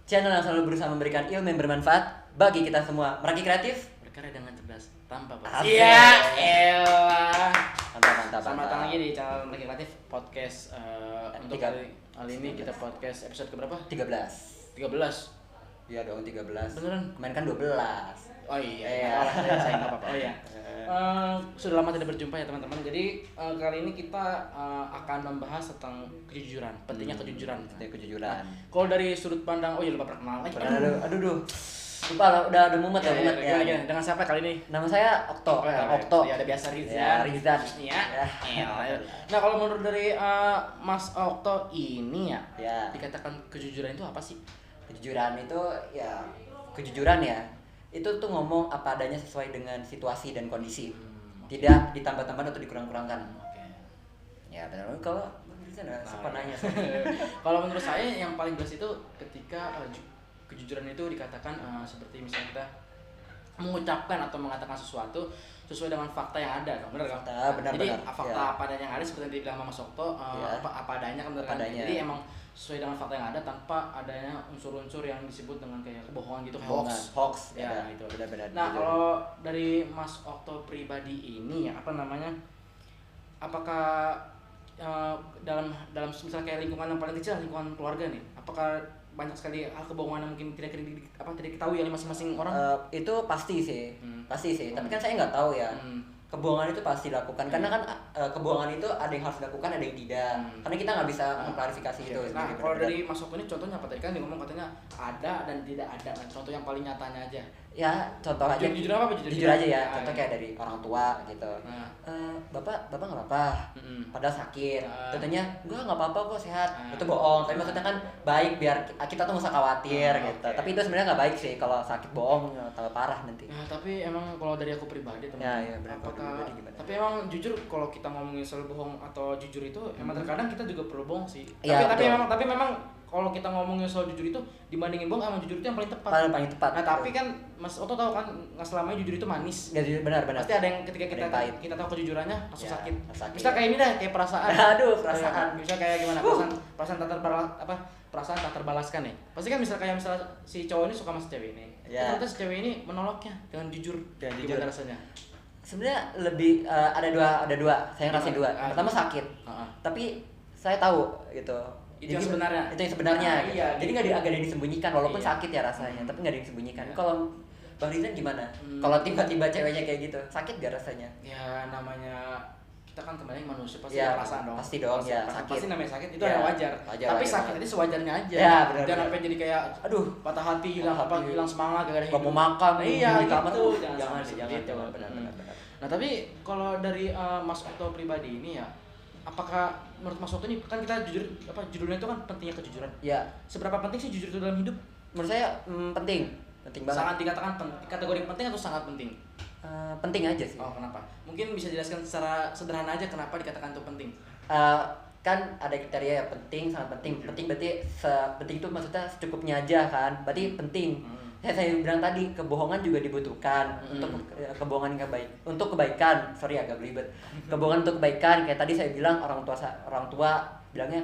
channel yang selalu berusaha memberikan ilmu yang bermanfaat bagi kita semua. Meraki Kreatif berkarya dengan cerdas tanpa Asik. Iya, elah. Mantap. Selamat datang lagi di channel Meraki Kreatif podcast. Untuk kali ini kita podcast episode keberapa? 13. 13. Iya dong 13. Beneran? Kemarin kan 12. Oh iya. Saya nggak apa-apa. Oh iya. Sudah lama tidak berjumpa ya teman-teman. Jadi kali ini kita akan membahas tentang kejujuran, pentingnya kejujuran. Kejujuran. Kalau dari sudut pandang, oh iya lupa perkenalan lagi. Aduh. Lupa lah, udah mumet ya. Dengan siapa kali ini? Nama saya Okto. Okto. Ya, ada biasa Rizan. Rizan. Ya. Nah, kalau menurut dari Mas Okto ini ya, dikatakan kejujuran itu apa sih? Kejujuran itu ya, kejujuran ya. Itu tuh ngomong apa adanya sesuai dengan situasi dan kondisi. Tidak ditambah-tambah atau dikurang-kurangkan. Oke. Ya, benar. Kalau siapa nanya? Kalau menurut saya yang paling jelas itu ketika kejujuran itu dikatakan seperti misalnya kita mengucapkan atau mengatakan sesuatu sesuai dengan fakta yang ada, kan? Benar kan? Jadi fakta apa adanya yang ada seperti yang dibilang Mas Okto, apa adanya kan, benar kan? Jadi emang sesuai dengan fakta yang ada tanpa adanya unsur-unsur yang disebut dengan kayak kebohongan gitu, hoax ya itu. Benar. Nah, kalau dari Mas Okto pribadi ini apakah dalam misalnya kayak lingkungan yang paling kecil, lingkungan keluarga nih, apakah banyak sekali hal kebohongan yang mungkin tidak diketahui oleh masing-masing orang? Itu pasti sih. Tapi kan saya nggak tahu ya. Kebohongan itu pasti dilakukan karena kan kebohongan itu ada yang harus dilakukan, ada yang tidak. Karena kita nggak bisa mengklarifikasi itu. Nah, kalau dari Mas Okto ini contohnya apa tadi kan dia ngomong katanya ada dan tidak ada. Nah, contoh yang paling nyatanya aja. Ya, contoh aja. Jujur apa? Jujur aja ya. Contoh kayak dari orang tua gitu. Bapak nggak apa-apa. Padahal sakit. Tentunya nggak apa-apa kok, sehat. Itu bohong. Tapi maksudnya kan baik biar kita tuh nggak usah khawatir gitu. Tapi itu sebenarnya nggak baik sih kalau sakit bohong tambah parah nanti. Nah, tapi emang kalau dari aku pribadi teman. Ya, tapi emang jujur kalau kita ngomongin soal bohong atau jujur itu emang terkadang kita juga perlu bohong sih. Tapi memang kalau kita ngomongin soal jujur itu dibandingin bohong, emang jujur itu yang paling tepat. Paling tepat. Nah, tapi kan Mas Okto tahu kan nggak selamanya jujur itu manis. Ya, benar. Pasti ada yang ketika kita tahu kejujurannya langsung sakit. Bisa Ya. kayak ini dah, kayak perasaan. Aduh, perasaan. Bisa kayak gimana? Perasaan tak terbalaskan nih. Pasti kan misal si cowok ini suka sama si cewek ini. Ya. Ternyata si cewek ini menolaknya dengan jujur. Gimana rasanya? Sebenarnya lebih ada dua. Saya ngerasain dua. Pertama sakit. Tapi saya tahu gitu. Itu yang sebenarnya. Itu yang sebenarnya. Iya. Jadi nggak ada yang disembunyikan walaupun sakit ya rasanya, tapi nggak ada yang disembunyikan. Kalau Bang Rizan gimana? Kalau tiba-tiba ceweknya kayak gitu, sakit gak rasanya? Ya namanya kita kan kembali manusia pasti ya, ada perasaan dong. Pasti dong ya. Pasti namanya sakit itu ada wajar. Tapi sakit itu sewajarnya aja. Ya, benar. Jangan sampai jadi kayak aduh patah hati, hilang semangat gara-gara hidup. Gak mau makan. Iya gitu. Jangan. Benar. Nah, tapi kalau dari Mas Okto pribadi ini ya, apakah menurut Mas Okto ini kan kita judulnya itu kan pentingnya kejujuran. Ya. Seberapa penting sih jujur itu dalam hidup? Menurut saya penting banget. Sangat dikatakan kategori penting atau sangat penting? Penting aja sih. Oh, kenapa? Mungkin bisa jelaskan secara sederhana aja kenapa dikatakan itu penting? Kan ada kriteria ya, penting, sangat penting. Penting berarti penting itu maksudnya secukupnya aja kan. Berarti penting. Saya bilang tadi kebohongan juga dibutuhkan untuk kebohongan yang baik, untuk kebaikan. Sorry agak belibet. Kebohongan untuk kebaikan. Kayak tadi saya bilang orang tua bilangnya,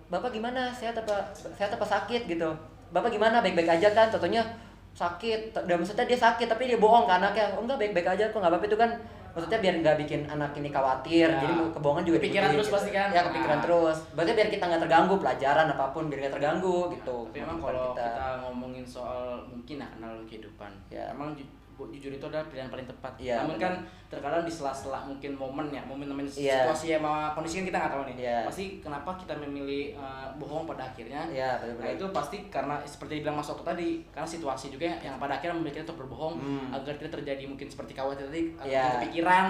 "Bapak gimana? Sehat apa sakit?" gitu. "Bapak gimana? Baik-baik aja kan?" Contohnya sakit. Dan maksudnya dia sakit tapi dia bohong ke anaknya. "Oh, enggak, baik-baik aja kok, enggak apa-apa." Itu kan maksudnya biar nggak bikin anak ini khawatir. Jadi kebohongan juga kepikiran terus gitu. pasti kan. Ya, kepikiran terus. Berarti biar kita nggak terganggu pelajaran apapun, biar nggak terganggu gitu. Tapi memang kalau kita ngomongin soal mungkin kenal kehidupan, emang jujur itu adalah pilihan paling tepat. Namun kan terkadang di sela-sela mungkin momen situasi sama kondisi kan kita nggak tahu nih. Pasti kenapa kita memilih bohong pada akhirnya? Nah, itu pasti karena seperti dibilang Mas Okto tadi, karena situasi juga yang pada akhirnya membuat kita untuk berbohong agar tidak terjadi mungkin seperti khawatir tadi atau pikiran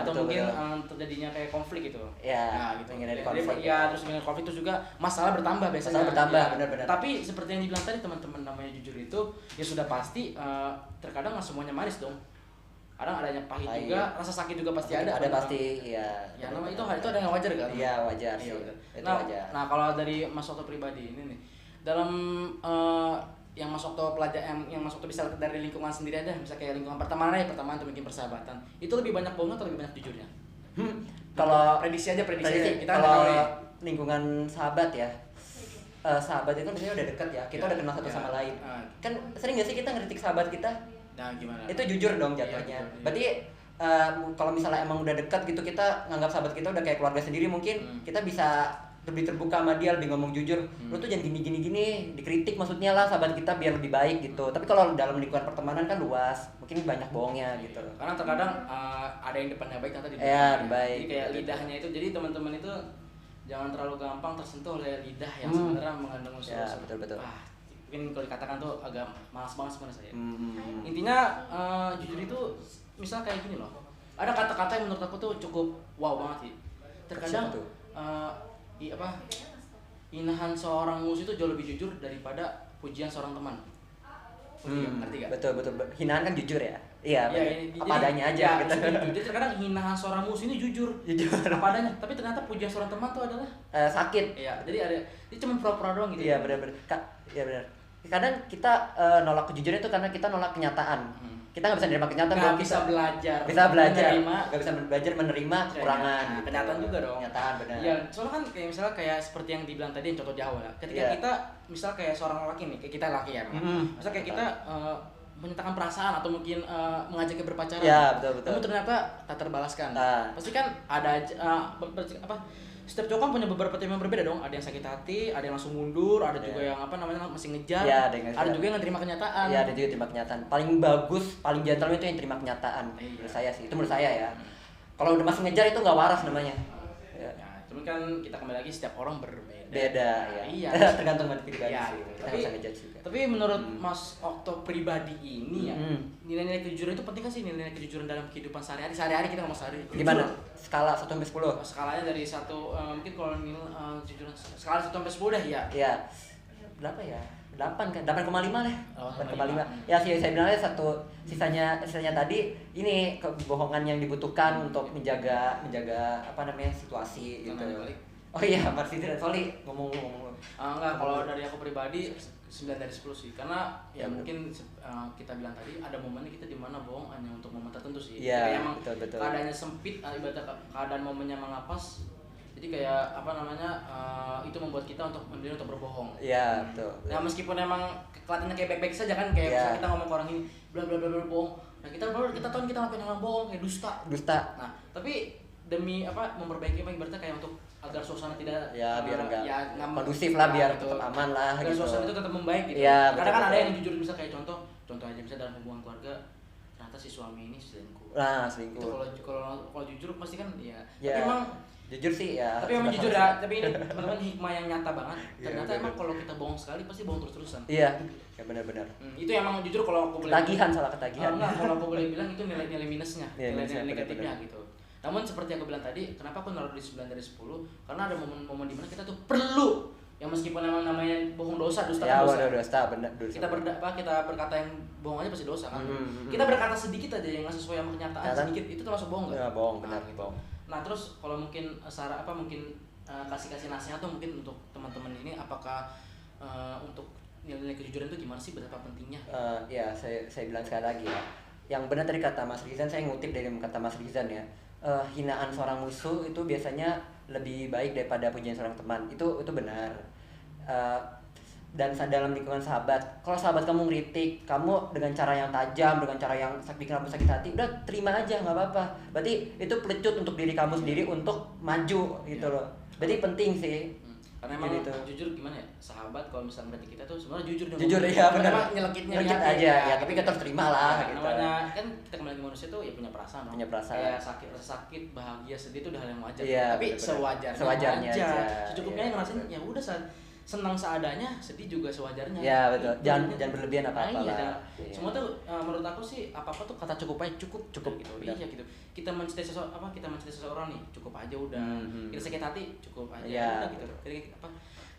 atau mungkin terjadinya kayak konflik gitu. Nah, gitu. Terus dengan konflik itu juga masalah bertambah biasanya. Benar. Tapi seperti yang dibilang tadi teman-teman, namanya jujur itu ya sudah pasti terkadang nggak semuanya manis dong. Kadang adanya pahit juga, rasa sakit juga pasti ada. Ada pasti, ya. Ya namanya itu ada yang wajar kan? Iya, wajar sih. Wajar. Nah, kalau dari Mas Okto pribadi ini nih, dalam yang Mas Okto yang Mas Okto bisa dari lingkungan sendiri ada, bisa kayak lingkungan pertemanan atau mungkin persahabatan, itu lebih banyak bohong atau lebih banyak jujurnya? Kalau prediksi aja kita kalau lingkungan sahabat ya, sahabat itu biasanya udah dekat ya, kita udah kenal satu sama lain. Kan sering gak sih kita ngeritik sahabat kita? Nah, gimana? Itu jujur dong jatuhnya. Berarti kalau misalnya emang udah dekat gitu, kita nganggap sahabat kita udah kayak keluarga sendiri, mungkin kita bisa lebih terbuka sama dia, lebih ngomong jujur. Lu tuh jangan gini, dikritik maksudnya lah sahabat kita biar lebih baik gitu. Tapi kalau dalam lingkungan pertemanan kan luas, mungkin banyak bohongnya gitu. Karena terkadang ada yang depannya baik atau di belakangnya baik. Jadi kayak lidahnya itu, jadi teman-teman itu jangan terlalu gampang tersentuh oleh lidah yang sebenarnya mengandung unsur. Ya, betul. Mungkin kalau dikatakan tuh agak malas banget sebenarnya saya. Intinya jujur itu misal kayak gini loh. Ada kata-kata yang menurut aku tuh cukup wow banget sih. Terkadang hinahan seorang musuh itu jauh lebih jujur daripada pujian seorang teman. Ngerti gak? Betul. Hinaan kan jujur ya. Iya, apa adanya aja gitu. Jadi terkadang hinahan seorang musuh ini jujur apa adanya, tapi ternyata pujian seorang teman tuh adalah sakit. Iya, jadi cuma pura-pura doang gitu. Iya, benar. Iya benar. Kadang kita nolak kejujuran itu karena kita nolak kenyataan. Kita nggak bisa menerima kenyataan, nggak bisa belajar menerima kekurangan. Kenyataan juga dong. Kenyataan, benar. Iya, soalnya kan kayak misalnya kayak seperti yang dibilang tadi yang contoh di awal ya. Ketika kita misal kayak seorang laki nih, kayak kita laki ya, misal kayak kita menyatakan perasaan atau mungkin mengajaknya berpacaran. Ya, betul. Namun ternyata tak terbalaskan. Pasti kan ada setiap cowok kan punya beberapa tipe yang berbeda dong. Ada yang sakit hati, ada yang langsung mundur, ada juga yang masih ngejar. Ada juga yang terima kenyataan. Iya, ada juga terima kenyataan. Paling bagus, paling gentleman itu yang terima kenyataan. Menurut saya sih. Itu menurut saya ya. Kalau udah masih ngejar itu nggak waras namanya. Cuman kan kita kembali lagi setiap orang berbeda. Ya. Iya. Tergantung pribadi sih. Kita bisa ngejudge juga. Tapi menurut Mas Okto pribadi ini ya, nilai-nilai kejujuran itu penting kan sih, nilai kejujuran dalam kehidupan sehari-hari kita ngomong sehari. Gimana? Skala 1 sampai 10. Skalanya dari 1 mungkin kalau nilai kejujuran skala 1 sampai 10 deh ya. Iya. Berapa ya? 8 kan? 8,5 deh. 8,5. Ya saya bilang aja sisanya tadi ini kebohongan yang dibutuhkan untuk menjaga situasi gitu. Oh iya, Martin sorry ngomong. Enggak, kalau dari aku pribadi 9 dari 10 sih. Karena ya mungkin kita bilang tadi ada momennya kita di mana bohong hanya untuk momen tertentu sih. Iya, emang betul. Keadaannya sempit, ibaratnya keadaan momennya mengapas. Jadi kayak itu membuat kita memilih untuk berbohong. Iya, betul. Nah, meskipun emang kelihatannya kayak baik-baik saja kan, kayak misalnya kita ngomong ke orang ini bla bla bla bohong. Nah, kita tahu kita ngelakuin hal bohong kayak dusta. Nah, tapi demi memperbaiki ibaratnya kayak untuk agar suasana tidak biar enggak kondusif lah, biar tetap aman lah agar gitu. suasana itu tetap membaik gitu. Kadang kan ada yang jujur bisa kayak contoh aja misalnya dalam hubungan keluarga ternyata si suami ini selingkuh. Selingkuh. Itu kalau jujur pasti kan tapi emang jujur sih ya. Tapi emang jujur ya, tapi ini teman-teman hikmah yang nyata banget. Ternyata emang kalau kita bohong sekali pasti bohong terus-terusan. Iya, ya benar-benar. Itu emang jujur kalau aku boleh ketagihan. Enggak, kalau aku boleh bilang itu nilai-nilai minusnya, nilai negatifnya gitu. Namun seperti aku bilang tadi, kenapa aku naruh di 9 dari 10? Karena ada momen-momen dimana kita tuh perlu yang meskipun emang namanya bohong dusta kan dosa. Benar. Kita berkata yang bohong aja pasti dosa kan. Kita berkata sedikit aja yang nggak sesuai sama kenyataan sedikit itu termasuk bohong nggak? Ya, bohong, benar gitu. bohong. Nah, terus kalau mungkin kasih nasihat tuh mungkin untuk teman-teman ini, apakah untuk nilai kejujuran itu gimana sih, betapa pentingnya? Ya, saya bilang sekali lagi ya. Yang benar tadi kata Mas Rizan, saya ngutip dari kata Mas Rizan ya. Hinaan seorang musuh itu biasanya lebih baik daripada pujian seorang teman. Itu benar. Dan dalam lingkungan sahabat, kalau sahabat kamu ngeritik kamu dengan cara yang tajam, dengan cara yang bikin kamu sakit hati, udah terima aja, nggak apa-apa. Berarti itu pelecut untuk diri kamu sendiri untuk maju gitu loh. Berarti penting sih. Karena emang jujur gimana ya, sahabat kalau misalnya berarti kita tuh sebenarnya jujur ya benar. Emang nyelekitnya aja ya, tapi kita harus terima lah gitu. Namanya kan kita kembali ke manusia tuh ya punya perasaan. Kayak sakit, bahagia, sedih itu udah hal yang wajar. Iya, tapi sewajarnya aja. Secukupnya ngerasain ya udah senang seadanya, sedih juga sewajarnya. Iya, betul. Jangan berlebihan apa-apa lah. Semua tuh menurut aku sih apa-apa tuh kata cukup aja, cukup gitu. Iya gitu. Kita mencintai seseorang nih, cukup aja udah. Kita sakit hati, cukup aja udah gitu.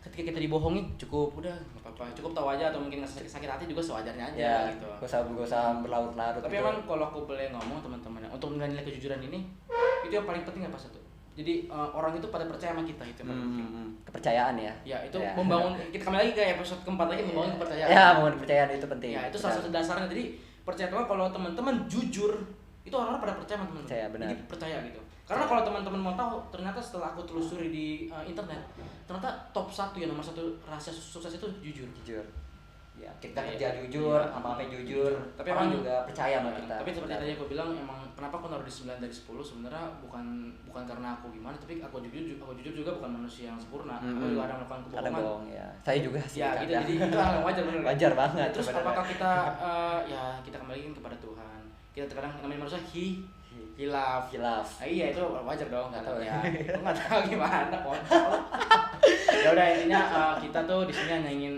Ketika kita dibohongi, cukup udah enggak apa-apa. Cukup tahu aja, atau mungkin sakit hati juga sewajarnya aja gitu. Gak usah berlarut-larut. Tapi emang kalau aku boleh ngomong teman-teman, untuk nilai kejujuran ini itu yang paling penting apa satu? Jadi orang itu pada percaya sama kita itu kepercayaan ya. Ya, itu membangun, kita kembali lagi ke episode keempat lagi, membangun kepercayaan. Ya, membangun kepercayaan itu penting. Ya, itu salah satu dasarnya. Jadi percaya kalau teman-teman jujur, itu orang-orang pada percaya sama teman-teman. Jadi percaya gitu. Karena kalau teman-teman mau tahu, ternyata setelah aku telusuri di internet, ternyata top 1 ya, nomor 1 rahasia sukses itu jujur. Ya, kita kerja jujur, apa jujur. Tapi orang juga percaya sama kita. Tapi seperti tadi aku bilang, emang kenapa aku naruh di 9 dari 10 sebenarnya bukan karena aku gimana, tapi aku jujur juga bukan manusia yang sempurna. Aku juga ada melakukan kebohongan. Ada bohong ya. Saya juga sih. Ya, gitu. Jadi itu hal yang wajar benar. Wajar banget. Terus apakah kita ya kita kembalikan kepada Tuhan. Kita terkadang namanya manusia hilaf. Iya, itu wajar dong. Enggak tahu ya. Aku enggak tahu gimana kontol. Ya udah, intinya kita tuh di sini hanya ingin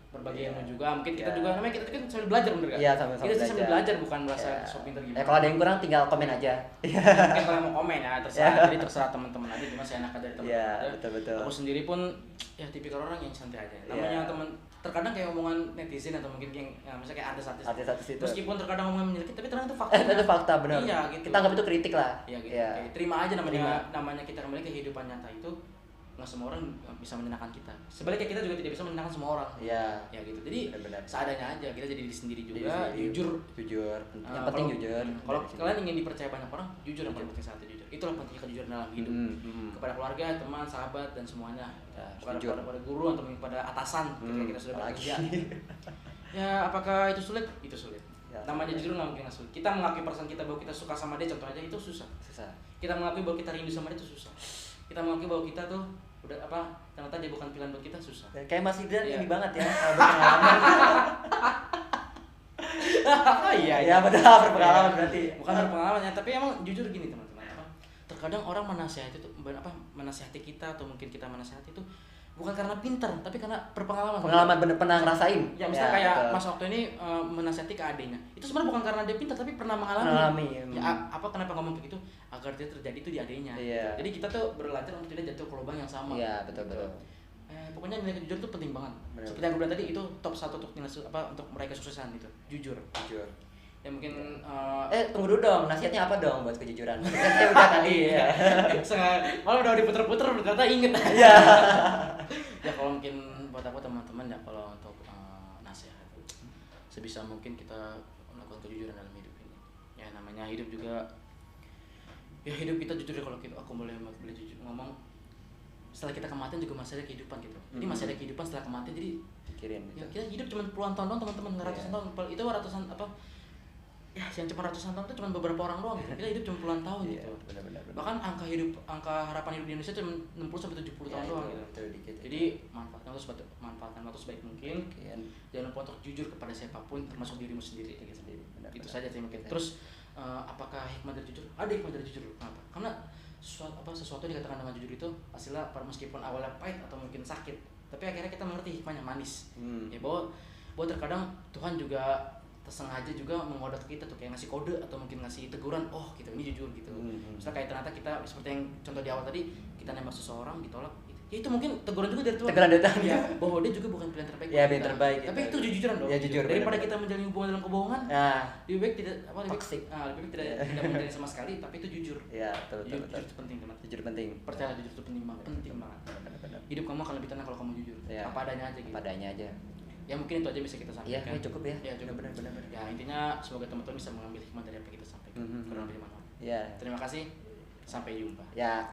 berbagi ilmu juga. Mungkin kita juga namanya kita kan sambil belajar, bener kan? Iya, sambil sambil belajar, bukan merasa sok pintar gimana. Kalau ada yang kurang tinggal komen aja. Mungkin kalau mau komen ya terserah. Jadi terserah teman-teman aja, cuma saya enak dari teman-teman. Iya, betul. Aku sendiri pun ya tipikal orang yang santai aja. Namanya teman, terkadang kayak omongan netizen atau mungkin yang misalnya kayak artis-artis itu. Meskipun terkadang omongan menyakit, tapi ternyata itu fakta. Itu fakta benar. Iya, gitu. Kita anggap itu kritik lah. Iya, gitu. Kayak, terima aja namanya kita kembali ke kehidupan nyata itu. Nggak semua orang bisa menyenangkan kita. Sebaliknya kita juga tidak bisa menyenangkan semua orang. Iya. Ya gitu. Jadi seadanya aja. Kita jadi diri sendiri juga. Jujur. Yang penting jujur. Kalau kalian ingin dipercaya banyak orang, jujur yang paling penting, sangat jujur. Itulah pentingnya kejujuran dalam hidup. Kepada keluarga, teman, sahabat dan semuanya. Kepada guru atau pada atasan ketika kita sudah bekerja. Ya apakah itu sulit? Itu sulit. Namanya jujur nggak mungkin sulit. Kita mengakui perasaan kita bahwa kita suka sama dia, contoh aja, itu susah. Kita mengakui bahwa kita rindu sama dia, itu susah. Kita mengakui bahwa kita tuh udah ternyata dia bukan pilihan buat kita, susah. Kayak Mas Idran ini banget ya, berpengalaman. Iya, betul, berpengalaman berarti. Bukan berpengalaman ya, tapi emang jujur gini teman-teman. Terkadang orang menasihati itu menasihati kita atau mungkin kita menasihati itu bukan karena pintar, tapi karena berpengalaman. Pengalaman bener pernah ngerasain. Ya, misalnya kayak betul. Mas waktu ini menasihati ke adiknya. Itu sebenarnya bukan karena dia pintar, tapi pernah mengalami. Ya, kenapa ngomong begitu? Agar dia terjadi itu di adiknya. Jadi kita tuh belajar untuk tidak jatuh ke lubang yang sama. Iya, betul. Pokoknya nilai kejujuran itu penting banget. Seperti yang gue bilang tadi, itu top 1 untuk nilai untuk meraih kesuksesan itu. Jujur. Ya mungkin tunggu dulu dong, nasihatnya apa dong buat kejujuran? Saya udah tadi ya. Malah udah diputer-puter ternyata inget aja. Iya. Ya kalau mungkin buat aku teman-teman ya, kalau untuk nasihat sebisa mungkin kita melakukan kejujuran dalam hidup ini. Ya namanya hidup juga, ya hidup kita jujur ya. Kalau aku boleh jujur ngomong, setelah kita kematian juga masih ada kehidupan gitu. Jadi masih ada kehidupan setelah kematian. Jadi pikirin ya, kita hidup cuma puluhan tahun doang teman-teman, nggak ratusan tahun. Itu ratusan ya yang cuma ratusan tahun itu cuma beberapa orang doang gitu. Kita hidup cuma puluhan tahun gitu. Benar. Bahkan angka harapan hidup di Indonesia cuma 60-70 tahun doang gitu. Jadi manfaatkan waktu sebaik mungkin. Jangan lupa untuk jujur kepada siapapun, termasuk dirimu sendiri. Itu saja sih mungkin. Terus apakah hikmah dari jujur? Ada hikmah dari jujur. Kenapa? Karena sesuatu yang dikatakan dengan jujur itu hasilnya meskipun awalnya pahit atau mungkin sakit, tapi akhirnya kita mengerti hikmahnya, manis. Ya bahwa terkadang Tuhan juga tersengaja juga menggoda kita tuh, kayak ngasih kode atau mungkin ngasih teguran, gitu ini jujur gitu. Misalnya kayak ternyata kita seperti yang contoh di awal tadi, kita nembak seseorang ditolak, ya itu mungkin teguran juga dari Tuhan. Ya, bahwa dia juga bukan pilihan terbaik. Ya, pilihan terbaik. Tapi itu jujuran dong. Ya, jujur. Daripada kita menjalin hubungan dalam kebohongan, lebih baik tidak tidak menjalin sama sekali, tapi itu jujur. Ya, betul. Jujur itu penting, teman. Jujur penting. Percaya jujur itu penting banget. Benar. Hidup kamu akan lebih tenang kalau kamu jujur. Apa adanya aja gitu. Apa adanya aja. Ya mungkin itu aja bisa kita sampaikan. Iya, cukup ya. Ya, cukup. Benar. Ya, intinya semoga teman-teman bisa mengambil hikmah dari apa yang kita sampaikan. Kurang lebih bermanfaat. Ya. Terima kasih. Sampai jumpa. Ya.